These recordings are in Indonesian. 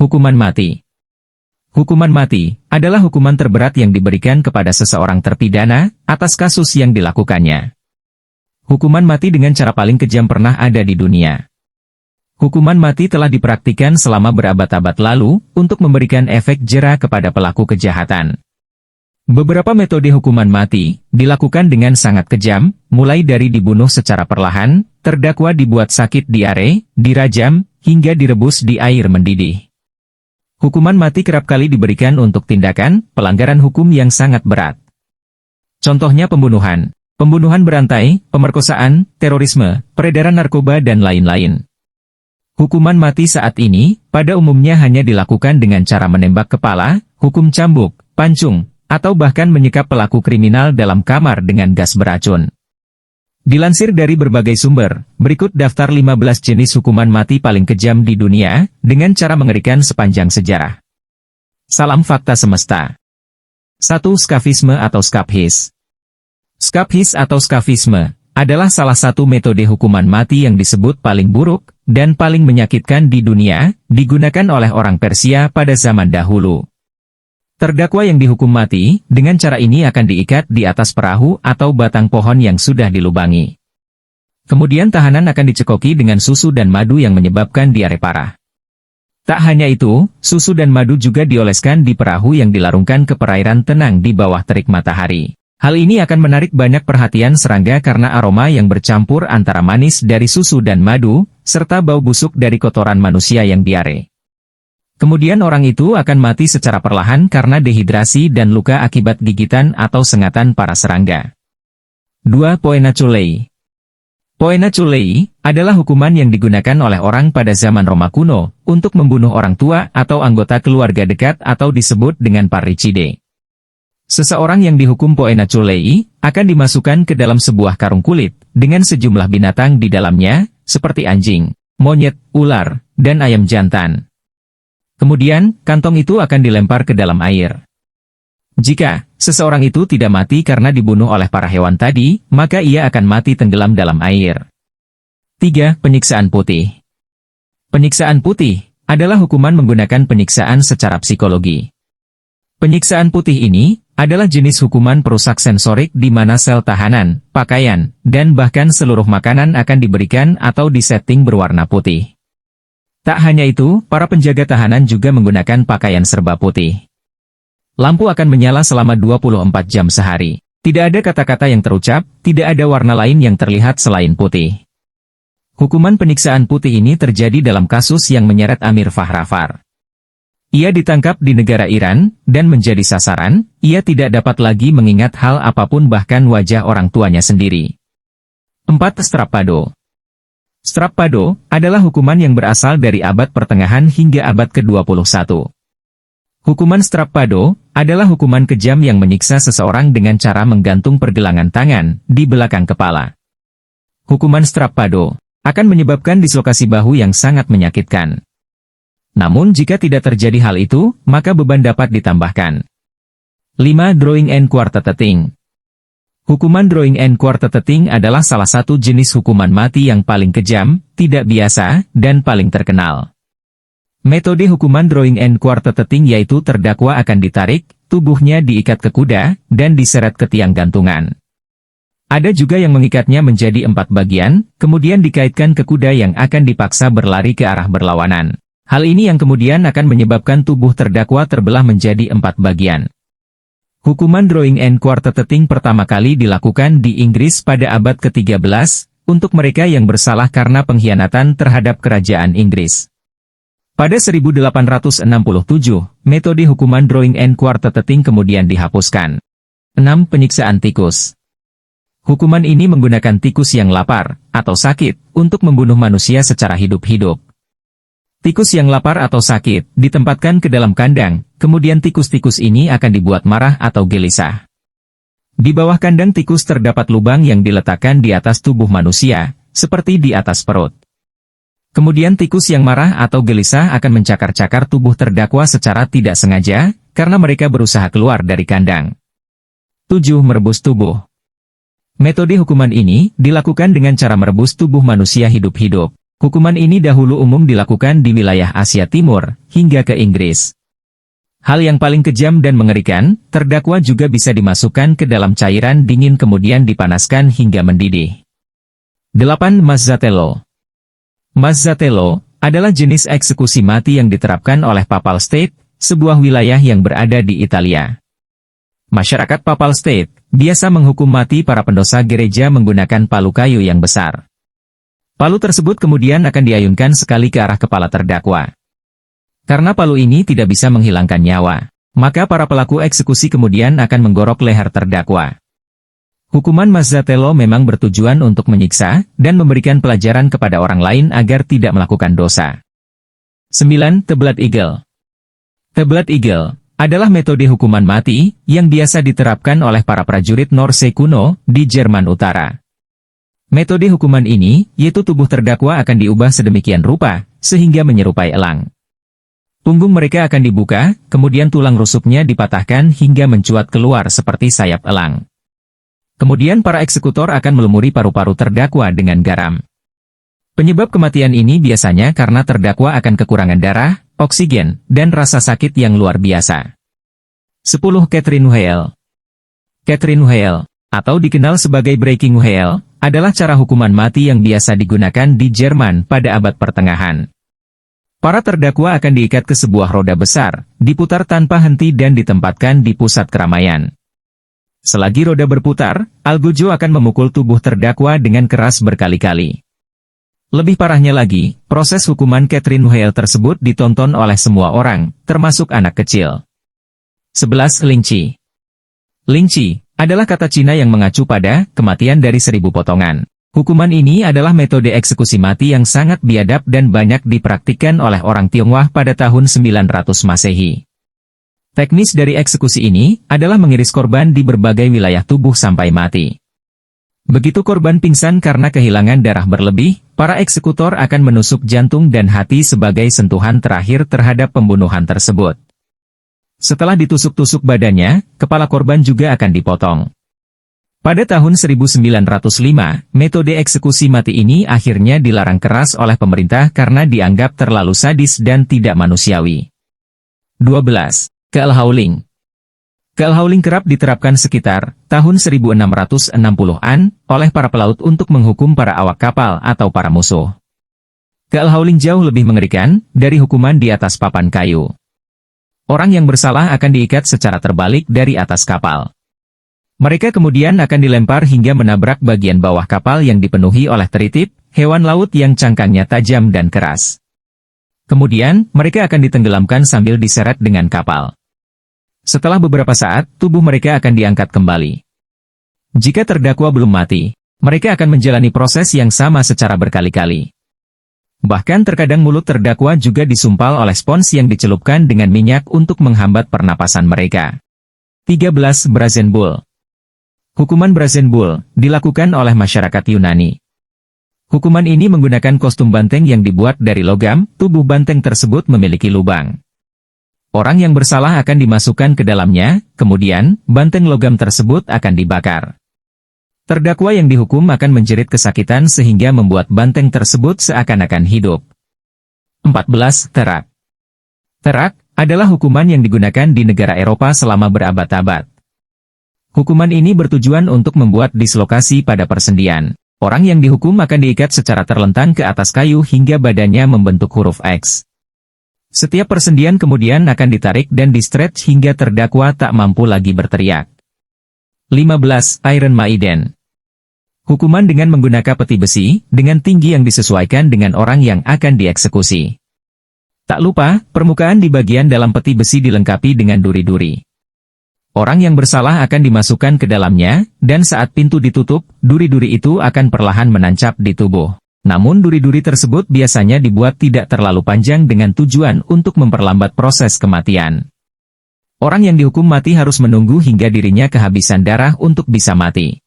Hukuman mati. Hukuman mati adalah hukuman terberat yang diberikan kepada seseorang terpidana atas kasus yang dilakukannya. Hukuman mati dengan cara paling kejam pernah ada di dunia. Hukuman mati telah dipraktikkan selama berabad-abad lalu untuk memberikan efek jera kepada pelaku kejahatan. Beberapa metode hukuman mati dilakukan dengan sangat kejam, mulai dari dibunuh secara perlahan, terdakwa dibuat sakit diare, dirajam, hingga direbus di air mendidih. Hukuman mati kerap kali diberikan untuk tindakan pelanggaran hukum yang sangat berat. Contohnya pembunuhan, pembunuhan berantai, pemerkosaan, terorisme, peredaran narkoba dan lain-lain. Hukuman mati saat ini pada umumnya hanya dilakukan dengan cara menembak kepala, hukum cambuk, pancung, atau bahkan menyekap pelaku kriminal dalam kamar dengan gas beracun. Dilansir dari berbagai sumber, berikut daftar 15 jenis hukuman mati paling kejam di dunia, dengan cara mengerikan sepanjang sejarah. Salam fakta semesta. 1. Skafisme atau skafhis. Skafhis atau skafisme adalah salah satu metode hukuman mati yang disebut paling buruk dan paling menyakitkan di dunia, digunakan oleh orang Persia pada zaman dahulu. Terdakwa yang dihukum mati, dengan cara ini akan diikat di atas perahu atau batang pohon yang sudah dilubangi. Kemudian tahanan akan dicekoki dengan susu dan madu yang menyebabkan diare parah. Tak hanya itu, susu dan madu juga dioleskan di perahu yang dilarungkan ke perairan tenang di bawah terik matahari. Hal ini akan menarik banyak perhatian serangga karena aroma yang bercampur antara manis dari susu dan madu, serta bau busuk dari kotoran manusia yang diare. Kemudian orang itu akan mati secara perlahan karena dehidrasi dan luka akibat gigitan atau sengatan para serangga. 2. Poena chulei. Poena chulei adalah hukuman yang digunakan oleh orang pada zaman Roma kuno untuk membunuh orang tua atau anggota keluarga dekat atau disebut dengan parricide. Seseorang yang dihukum poena chulei akan dimasukkan ke dalam sebuah karung kulit dengan sejumlah binatang di dalamnya, seperti anjing, monyet, ular, dan ayam jantan. Kemudian, kantong itu akan dilempar ke dalam air. Jika seseorang itu tidak mati karena dibunuh oleh para hewan tadi, maka ia akan mati tenggelam dalam air. 3. Penyiksaan putih. Penyiksaan putih adalah hukuman menggunakan penyiksaan secara psikologi. Penyiksaan putih ini adalah jenis hukuman perusak sensorik di mana sel tahanan, pakaian, dan bahkan seluruh makanan akan diberikan atau disetting berwarna putih. Tak hanya itu, para penjaga tahanan juga menggunakan pakaian serba putih. Lampu akan menyala selama 24 jam sehari. Tidak ada kata-kata yang terucap, tidak ada warna lain yang terlihat selain putih. Hukuman penyiksaan putih ini terjadi dalam kasus yang menyeret Amir Fahrafar. Ia ditangkap di negara Iran, dan menjadi sasaran, ia tidak dapat lagi mengingat hal apapun bahkan wajah orang tuanya sendiri. 4. Strappado. Strappado adalah hukuman yang berasal dari abad pertengahan hingga abad ke-21. Hukuman strappado adalah hukuman kejam yang menyiksa seseorang dengan cara menggantung pergelangan tangan di belakang kepala. Hukuman strappado akan menyebabkan dislokasi bahu yang sangat menyakitkan. Namun jika tidak terjadi hal itu, maka beban dapat ditambahkan. 5. Drawing and quarteting. Hukuman drawing and quarteting adalah salah satu jenis hukuman mati yang paling kejam, tidak biasa, dan paling terkenal. Metode hukuman drawing and quarteting yaitu terdakwa akan ditarik, tubuhnya diikat ke kuda, dan diseret ke tiang gantungan. Ada juga yang mengikatnya menjadi 4 bagian, kemudian dikaitkan ke kuda yang akan dipaksa berlari ke arah berlawanan. Hal ini yang kemudian akan menyebabkan tubuh terdakwa terbelah menjadi 4 bagian. Hukuman drawing and quarteting pertama kali dilakukan di Inggris pada abad ke-13, untuk mereka yang bersalah karena pengkhianatan terhadap kerajaan Inggris. Pada 1867, metode hukuman drawing and quarteting kemudian dihapuskan. 6. Penyiksaan tikus. Hukuman ini menggunakan tikus yang lapar, atau sakit, untuk membunuh manusia secara hidup-hidup. Tikus yang lapar atau sakit ditempatkan ke dalam kandang, kemudian tikus-tikus ini akan dibuat marah atau gelisah. Di bawah kandang tikus terdapat lubang yang diletakkan di atas tubuh manusia, seperti di atas perut. Kemudian tikus yang marah atau gelisah akan mencakar-cakar tubuh terdakwa secara tidak sengaja, karena mereka berusaha keluar dari kandang. 7. Merebus tubuh. Metode hukuman ini dilakukan dengan cara merebus tubuh manusia hidup-hidup. Hukuman ini dahulu umum dilakukan di wilayah Asia Timur, hingga ke Inggris. Hal yang paling kejam dan mengerikan, terdakwa juga bisa dimasukkan ke dalam cairan dingin kemudian dipanaskan hingga mendidih. 8. Mazzatello. Mazzatello adalah jenis eksekusi mati yang diterapkan oleh Papal State, sebuah wilayah yang berada di Italia. Masyarakat Papal State biasa menghukum mati para pendosa gereja menggunakan palu kayu yang besar. Palu tersebut kemudian akan diayunkan sekali ke arah kepala terdakwa. Karena palu ini tidak bisa menghilangkan nyawa, maka para pelaku eksekusi kemudian akan menggorok leher terdakwa. Hukuman Mazzatello memang bertujuan untuk menyiksa dan memberikan pelajaran kepada orang lain agar tidak melakukan dosa. 9. Teblat Igel. Teblat Igel adalah metode hukuman mati yang biasa diterapkan oleh para prajurit Norse kuno di Jerman Utara. Metode hukuman ini, yaitu tubuh terdakwa akan diubah sedemikian rupa, sehingga menyerupai elang. Punggung mereka akan dibuka, kemudian tulang rusuknya dipatahkan hingga mencuat keluar seperti sayap elang. Kemudian para eksekutor akan melumuri paru-paru terdakwa dengan garam. Penyebab kematian ini biasanya karena terdakwa akan kekurangan darah, oksigen, dan rasa sakit yang luar biasa. 10. Catherine Whale. Catherine Whale, atau dikenal sebagai Breaking Whale, adalah cara hukuman mati yang biasa digunakan di Jerman pada abad pertengahan. Para terdakwa akan diikat ke sebuah roda besar, diputar tanpa henti dan ditempatkan di pusat keramaian. Selagi roda berputar, Algojo akan memukul tubuh terdakwa dengan keras berkali-kali. Lebih parahnya lagi, proses hukuman Catherine Whale tersebut ditonton oleh semua orang, termasuk anak kecil. 11. Lynchi. Lynchi adalah kata Cina yang mengacu pada kematian dari 1000 potongan. Hukuman ini adalah metode eksekusi mati yang sangat biadab dan banyak dipraktikkan oleh orang Tionghoa pada tahun 900 Masehi. Teknis dari eksekusi ini adalah mengiris korban di berbagai wilayah tubuh sampai mati. Begitu korban pingsan karena kehilangan darah berlebih, para eksekutor akan menusuk jantung dan hati sebagai sentuhan terakhir terhadap pembunuhan tersebut. Setelah ditusuk-tusuk badannya, kepala korban juga akan dipotong. Pada tahun 1905, metode eksekusi mati ini akhirnya dilarang keras oleh pemerintah karena dianggap terlalu sadis dan tidak manusiawi. 12. Keelhauling. Keelhauling kerap diterapkan sekitar tahun 1660-an oleh para pelaut untuk menghukum para awak kapal atau para musuh. Keelhauling jauh lebih mengerikan dari hukuman di atas papan kayu. Orang yang bersalah akan diikat secara terbalik dari atas kapal. Mereka kemudian akan dilempar hingga menabrak bagian bawah kapal yang dipenuhi oleh teritip, hewan laut yang cangkangnya tajam dan keras. Kemudian, mereka akan ditenggelamkan sambil diseret dengan kapal. Setelah beberapa saat, tubuh mereka akan diangkat kembali. Jika terdakwa belum mati, mereka akan menjalani proses yang sama secara berkali-kali. Bahkan terkadang mulut terdakwa juga disumpal oleh spons yang dicelupkan dengan minyak untuk menghambat pernapasan mereka. 13. Brazen Bull. Hukuman Brazen Bull dilakukan oleh masyarakat Yunani. Hukuman ini menggunakan kostum banteng yang dibuat dari logam, tubuh banteng tersebut memiliki lubang. Orang yang bersalah akan dimasukkan ke dalamnya, kemudian, banteng logam tersebut akan dibakar. Terdakwa yang dihukum akan menjerit kesakitan sehingga membuat banteng tersebut seakan-akan hidup. 14. Terak. Terak adalah hukuman yang digunakan di negara Eropa selama berabad-abad. Hukuman ini bertujuan untuk membuat dislokasi pada persendian. Orang yang dihukum akan diikat secara terlentang ke atas kayu hingga badannya membentuk huruf X. Setiap persendian kemudian akan ditarik dan di-stretch hingga terdakwa tak mampu lagi berteriak. 15. Iron Maiden. Hukuman dengan menggunakan peti besi, dengan tinggi yang disesuaikan dengan orang yang akan dieksekusi. Tak lupa, permukaan di bagian dalam peti besi dilengkapi dengan duri-duri. Orang yang bersalah akan dimasukkan ke dalamnya, dan saat pintu ditutup, duri-duri itu akan perlahan menancap di tubuh. Namun duri-duri tersebut biasanya dibuat tidak terlalu panjang dengan tujuan untuk memperlambat proses kematian. Orang yang dihukum mati harus menunggu hingga dirinya kehabisan darah untuk bisa mati.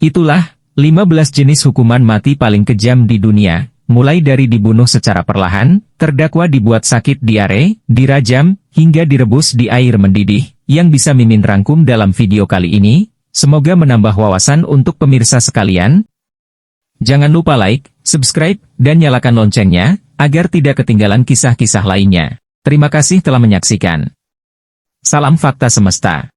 Itulah 15 jenis hukuman mati paling kejam di dunia, mulai dari dibunuh secara perlahan, terdakwa dibuat sakit diare, dirajam, hingga direbus di air mendidih, yang bisa Mimin rangkum dalam video kali ini. Semoga menambah wawasan untuk pemirsa sekalian. Jangan lupa like, subscribe, dan nyalakan loncengnya, agar tidak ketinggalan kisah-kisah lainnya. Terima kasih telah menyaksikan. Salam Fakta Semesta.